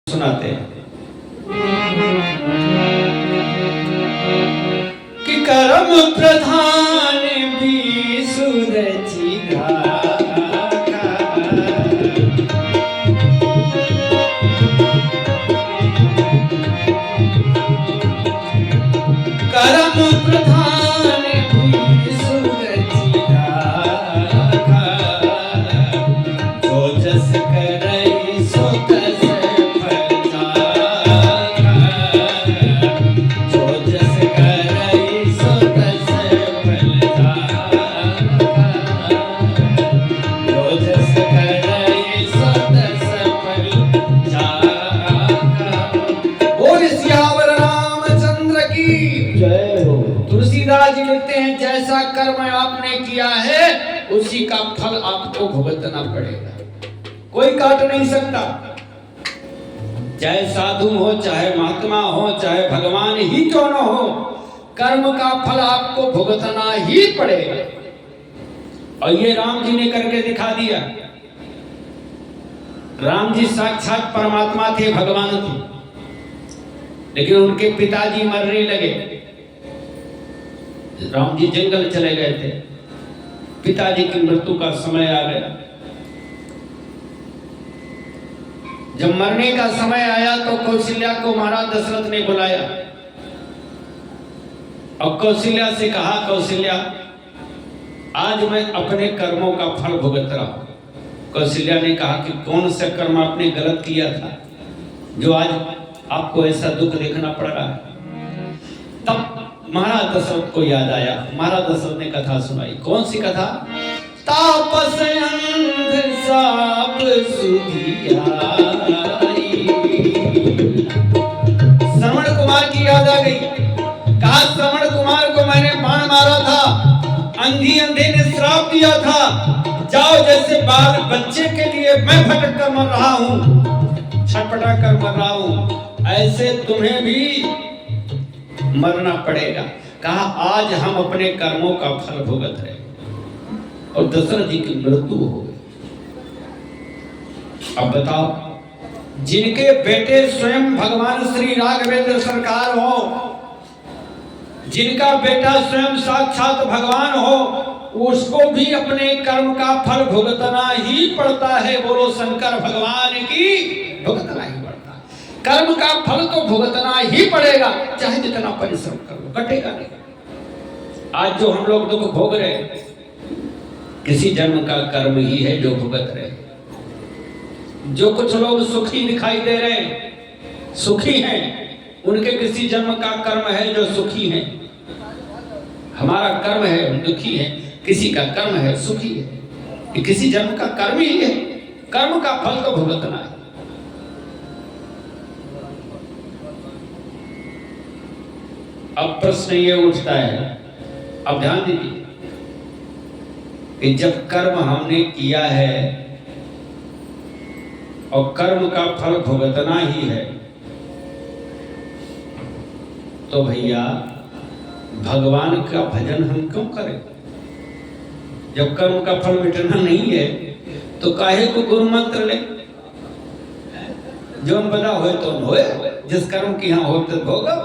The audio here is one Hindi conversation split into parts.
सुनाते हैं कि कर्म प्रधान भी सुरचिगा कर्म प्रधान भी सुरचिगा जो जस करई सो तस तुलसीदास जी लिखते हैं, जैसा कर्म आपने किया है उसी का फल आपको भुगतना पड़ेगा, कोई काट नहीं सकता। चाहे साधु हो, चाहे महात्मा हो, चाहे भगवान ही क्यों न हो, कर्म का फल आपको भुगतना ही पड़ेगा। और ये राम जी ने करके दिखा दिया। राम जी साक्षात परमात्मा थे, भगवान थे, लेकिन उनके पिताजी मरने लगे। राम जी जंगल चले गए थे, पिताजी की मृत्यु का समय आ गया। जब मरने का समय आया तो कौशल्या को महाराज दशरथ ने बुलाया और कौशल्या से कहा, कौशल्या आज मैं अपने कर्मों का फल भुगत रहा हूं। कौशल्या ने कहा कि कौन सा कर्म आपने गलत किया था जो आज आपको ऐसा दुख देखना पड़ रहा है। तब महाराज दशरथ को याद आया, महाराज दशरथ ने कथा सुनाई। कौन सी कथा? तापस अंध साप सुधियाई। श्रवण कुमार की याद आ गई। कहा श्रवण कुमार को मैंने बाण मारा था, अंधी अंधे ने श्राप दिया था, जाओ जैसे बाल बच्चे के लिए मैं भटक कर मर रहा हूं, छटपटा कर मर रहा हूं, ऐसे तुम्हें भी मरना पड़ेगा। कहा आज हम अपने कर्मों का फल भुगत रहे। और दशरथ जी की मृत्यु हो गई। अब बताओ, जिनके बेटे स्वयं भगवान श्री राघवेंद्र सरकार हो, जिनका बेटा स्वयं साक्षात भगवान हो, उसको भी अपने कर्म का फल भुगतना ही पड़ता है। बोलो शंकर भगवान की, भुगतना ही पड़ता है। कर्म का फल तो भुगतना ही पड़ेगा, चाहे जितना परिश्रम कर लो, कटेगा नहीं। आज जो हम लोग दुख भोग रहे, किसी जन्म का कर्म ही है जो भुगत रहे। जो कुछ लोग सुखी दिखाई दे रहे, सुखी हैं, उनके किसी जन्म का कर्म है जो सुखी हैं। हमारा कर्म है हम दुखी हैं, किसी का कर्म है सुखी है। ये किसी जन्म का कर्म ही है, कर्म का फल तो भुगतना है। अब प्रश्न ये उठता है, अब ध्यान दीजिए कि जब कर्म हमने किया है और कर्म का फल भुगतना ही है, तो भैया भगवान का भजन हम क्यों करें? जब कर्म का फल मिटना नहीं है तो काहे को गुरु मंत्र ले? जो बना होए तो होए, जिस कर्म की यहां हो तो भोगा,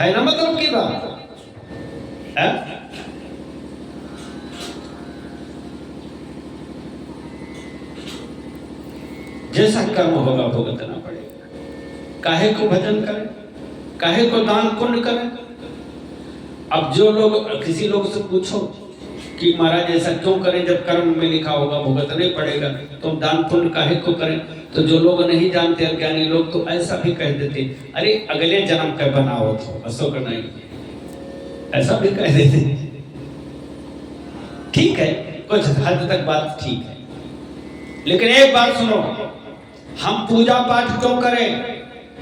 है ना मतलब की बात है? जैसा कर्म होगा भुगतना पड़ेगा। काहे को भजन करें, काहे को दान पुण्य करें? अब जो लोग, किसी लोग से पूछो कि महाराज ऐसा क्यों करें, जब कर्म में लिखा होगा भुगतने पड़ेगा, तो दान पुण्य काहे को करें? तो जो लोग नहीं जानते, अज्ञानी लोग तो ऐसा भी कह देते, अरे अगले जन्म का बनाओ तो अशोक नहीं, ऐसा भी कह देते। ठीक है, कुछ हद तक बात ठीक है, लेकिन एक बात सुनो, हम पूजा पाठ क्यों करें,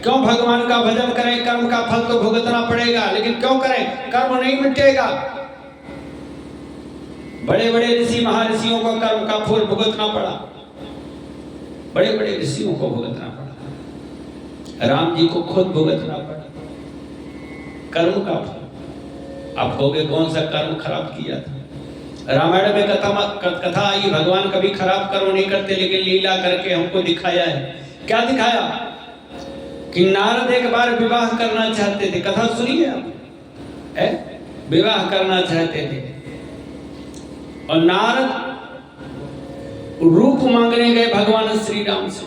क्यों भगवान का भजन करें? कर्म का फल तो भुगतना पड़ेगा, लेकिन क्यों करें? कर्म नहीं मिटेगा। बड़े बड़े ऋषि महर्षियों को कर्म का फल भुगतना पड़ा, बड़े बड़े ऋषियों को भुगतना पड़ा, राम जी को खुद भुगतना पड़ा कर्म का फल। आप कहोगे कौन सा कर्म खराब किया था? रामायण में कथा आई, भगवान कभी खराब कर्म नहीं करते लेकिन लीला करके हमको दिखाया है। क्या दिखाया? कि नारद एक बार विवाह करना चाहते थे, कथा सुनिए आप, विवाह करना चाहते थे और नारद रूप मांगने गए भगवान श्री राम से,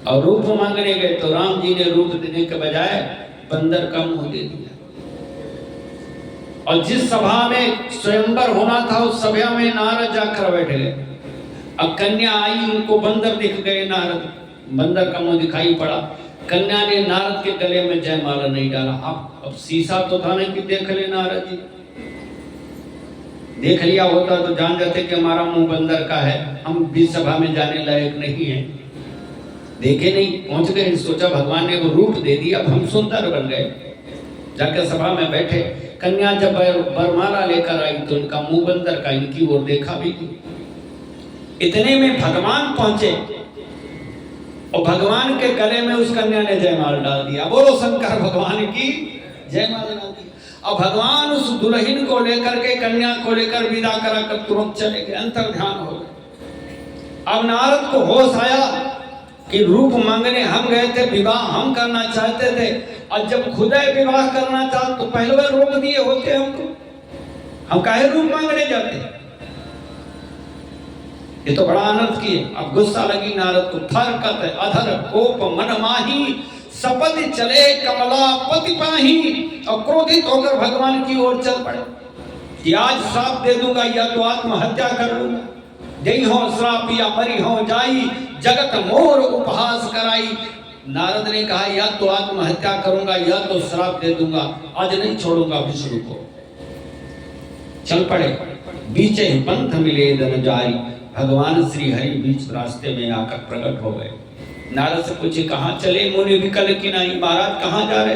और रूप मांगने गए तो राम जी ने रूप देने के बजाय बंदर का मुंह दे दिया। और जिस सभा में स्वयंवर होना था उस सभा में नारद जाकर बैठ गए। अब कन्या आई, उनको बंदर दिख गए, नारद बंदर का मुंह दिखाई पड़ा। कन्या ने नारद के गले में जयमाला नहीं डाला। अब शीशा तो था नहीं कि देख ले नारद जी, देख लिया होता तो जान जाते कि हमारा मुंह बंदर का है, हम भी सभा में जाने लायक नहीं है। देखे नहीं, पहुंच गए, सोचा भगवान ने वो रूप दे दिया, अब हम सुंदर बन गए। जाकर सभा में बैठे, कन्या जब वरमाला लेकर आई तो उनका मुंह बंदर का, इनकी ओर देखा भी नहीं। इतने में भगवान पहुंचे और भगवान के गले में उस कन्या ने जयमाल डाल दिया। बोलो शंकर भगवान की जयमाल डाल दी। अब भगवान उस दुल्हन को लेकर के, कन्या को लेकर विदा करा कर तुरंत चले गए, अंतर ध्यान हो गए। अब नारद को होश आया कि रूप मांगने हम गए थे, विवाह हम करना चाहते थे, और जब खुद विवाह करना चाहते तो पहले बार रोक दिए होते हमको, हम काहे रूप मांगने जाते। ये तो बड़ा आनंद किए। अब गुस्सा लगी नारद को, फरकत अधर कोप मन माही, सपति चले कमला पति पाही, और क्रोधित होकर भगवान की ओर चल पड़े कि आज श्राप दे दूंगा या तो आत्महत्या कर लूंगा, देई हो श्राप या मरी हो जाई, जगत मोर उपहास कराई। नारद ने कहा या तो आत्महत्या करूंगा या तो श्राप दे दूंगा, आज नहीं छोड़ूंगा विष्णु को। चल पड़े, बीचे ही पंथ मिले दन जाई, भगवान श्री हरि बीच रास्ते में आकर प्रकट हो गए। नारद से पूछे कहाँ चले मुनि विकल की नहीं, महाराज कहाँ जा रहे?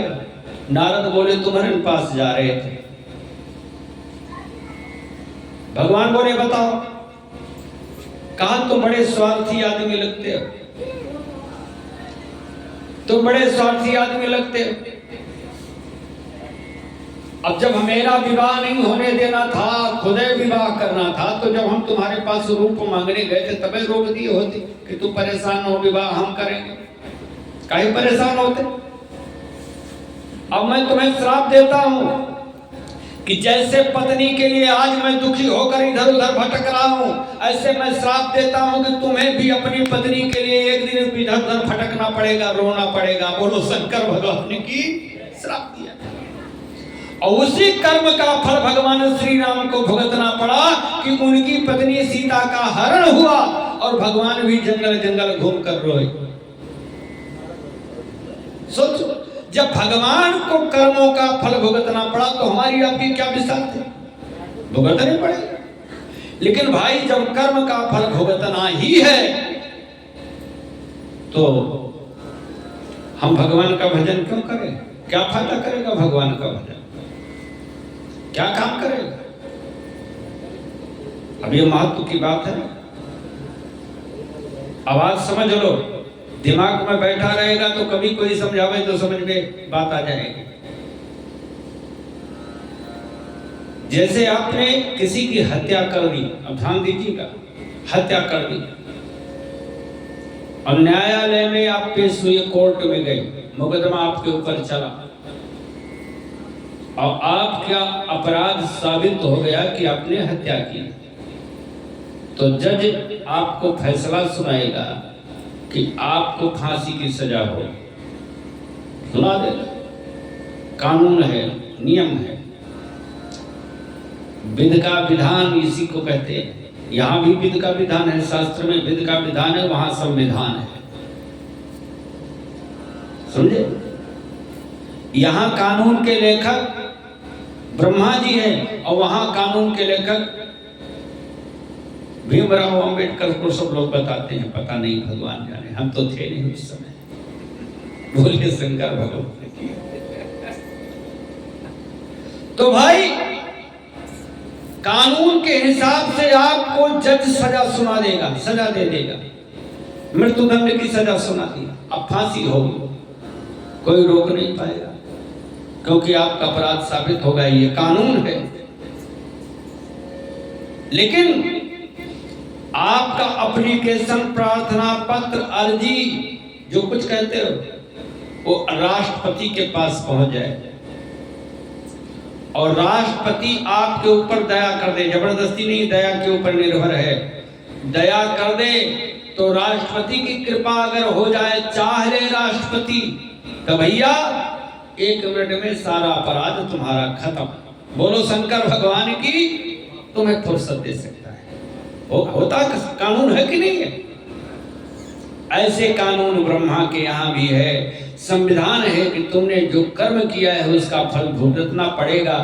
नारद बोले तुम्हारे पास जा रहे थे। भगवान बोले बताओ। कहा तुम बड़े स्वार्थी आदमी लगते हो, तुम बड़े स्वार्थी आदमी लगते हो। अब जब मेरा विवाह नहीं होने देना था, खुद विवाह करना था, तो जब हम तुम्हारे पास रूप मांगने गए थे तबे रोक दिए होते कि तुम परेशान हो, विवाह हम करेंगे। काहे परेशान होते? अब मैं तुम्हें श्राप देता हूं कि जैसे पत्नी के लिए आज मैं दुखी होकर इधर उधर भटक रहा हूं, ऐसे मैं श्राप देता हूं कि तुम्हें भी अपनी पत्नी के लिए एक दिन इधर उधर भटकना पड़ेगा, रोना पड़ेगा। बोलो शंकर भगवान की श्राप दिया। और उसी कर्म का फल भगवान श्री राम को भुगतना पड़ा कि उनकी पत्नी सीता का हरण हुआ और भगवान भी जंगल जंगल घूमकर रोए। सोचो, जब भगवान को कर्मों का फल भुगतना पड़ा तो हमारी आपकी क्या विसात है? भुगतने पड़ेगा। लेकिन भाई जब कर्म का फल भुगतना ही है तो हम भगवान का भजन क्यों करें? क्या फायदा करेगा भगवान का भजन? क्या काम करेगा? अब ये महत्व की बात है। आवाज समझ लो, दिमाग में बैठा रहेगा तो कभी कोई समझावे तो समझ में बात आ जाएगी। जैसे आपने किसी की हत्या कर दी, अब ध्यान दीजिएगा, हत्या कर दी और न्यायालय में आप पेश हुए, कोर्ट में गए, मुकदमा आपके ऊपर चला और आपका अपराध साबित हो गया कि आपने हत्या की, तो जज आपको फैसला सुनाएगा कि आपको फांसी की सजा हो। सुना देगा, कानून है, नियम है, विधि का विधान इसी को कहते हैं। यहां भी विधि का विधान है, शास्त्र में विधि का विधान है, वहां संविधान है। समझे? यहां कानून के लेखक ब्रह्मा जी हैं और वहां कानून के लेखक भीमराव अंबेडकर को सब लोग बताते हैं। पता नहीं, भगवान जाने, हम तो थे नहीं उस समय। बोलिए शंकर भगवान की। तो भाई कानून के हिसाब से आपको जज सजा सुना देगा, सजा दे देगा। मृत्युदंड की सजा सुना दी, अब फांसी होगी, कोई रोक नहीं पाएगा क्योंकि आपका अपराध साबित होगा। ये कानून है। लेकिन आपका एप्लीकेशन, प्रार्थना पत्र, अर्जी जो कुछ कहते हो वो राष्ट्रपति के पास पहुंच जाए और राष्ट्रपति आपके ऊपर दया कर दे, जबरदस्ती नहीं, दया के ऊपर निर्भर है, दया कर दे तो राष्ट्रपति की कृपा अगर हो जाए, चाह ले राष्ट्रपति, तो भैया 1 मिनट में सारा अपराध तुम्हारा खत्म। बोलो शंकर भगवान की, तुम्हें फुर्सत दे सकता है। होता कानून है कि नहीं है? ऐसे कानून ब्रह्मा के यहाँ भी है। संविधान है कि तुमने जो कर्म किया है उसका फल भुगतना पड़ेगा।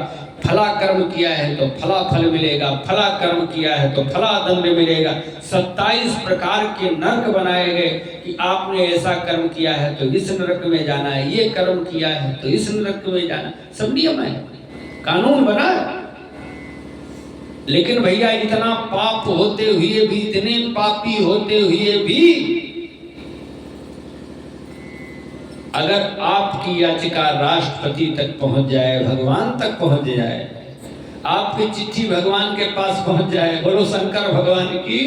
फला कर्म किया है तो फला फल मिलेगा, फला कर्म किया है तो फला दंड मिलेगा। 27 प्रकार के नरक बनाए गए कि आपने ऐसा कर्म किया है तो इस नरक में जाना है, ये कर्म किया है तो इस नरक में जाना, सब नियम है, कानून बना है। लेकिन भैया इतना पाप होते हुए भी, इतने पापी होते हुए भी, अगर आपकी याचिका राष्ट्रपति तक पहुंच जाए, भगवान तक पहुंच जाए, आपकी चिट्ठी भगवान के पास पहुंच जाए, बोलो शंकर भगवान की,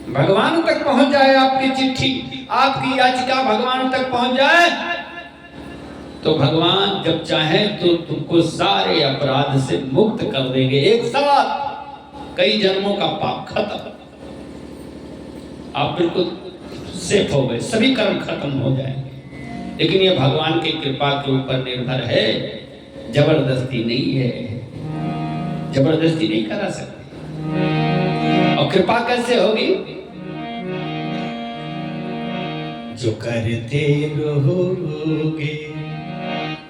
भगवान तक पहुंच जाए आपकी चिट्ठी, आपकी याचिका भगवान तक पहुंच जाए, तो भगवान जब चाहे तो तुमको सारे अपराध से मुक्त कर देंगे। एक साथ कई जन्मों का पाप खत्म, आप बिल्कुल सेफ हो गए, सभी कर्म खत्म हो जाएंगे। लेकिन ये भगवान की कृपा के ऊपर निर्भर है, जबरदस्ती नहीं है, जबरदस्ती नहीं करा सकते। और कृपा कैसे होगी? जो करते रहोगे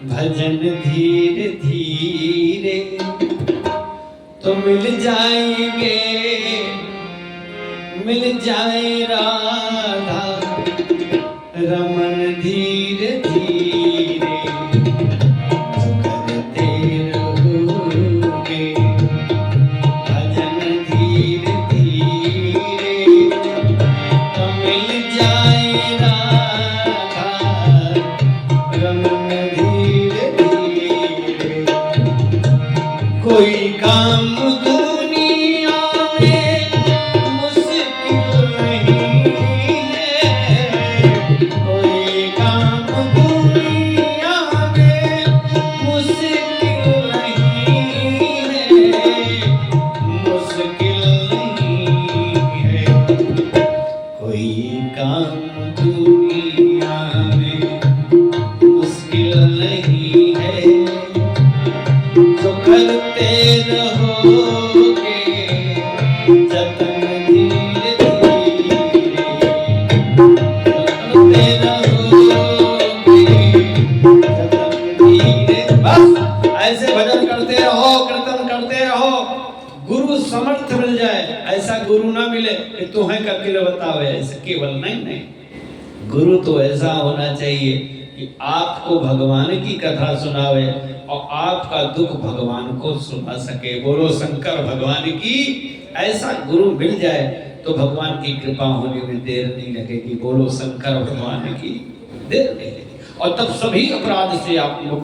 भजन धीरे धीरे तो मिल जाएंगे, मिल जाए राधा रमन धीरे धीरे। जो करते रहोगे भजन धीरे धीरे तो मिल जाए राधा रमन धीरे धीरे। कोई काम दुनिया में मुश्किल नहीं है, कोई काम दुनिया में मुश्किल नहीं है, मुश्किल नहीं है। कोई काम दुनिया में मुश्किल नहीं है, जो करते रहोगे जतन धीरे धीरे, करते रहोगे जतन धीरे। बस ऐसे भजन करते रहो, कीर्तन करते रहो, गुरु समर्थ मिल जाए। ऐसा गुरु ना मिले कि तुम्हें करके बताओ, ऐसे केवल नहीं, नहीं, गुरु तो ऐसा होना चाहिए कि आपको भगवान की कथा सुनावे और आपका दुख भगवान को सुना सके। बोलो शंकर भगवान की। ऐसा गुरु मिल जाए तो भगवान की कृपा होने में देर नहीं लगेगी। बोलो शंकर भगवान की, देर नहीं लगेगी और तब सभी अपराध से आप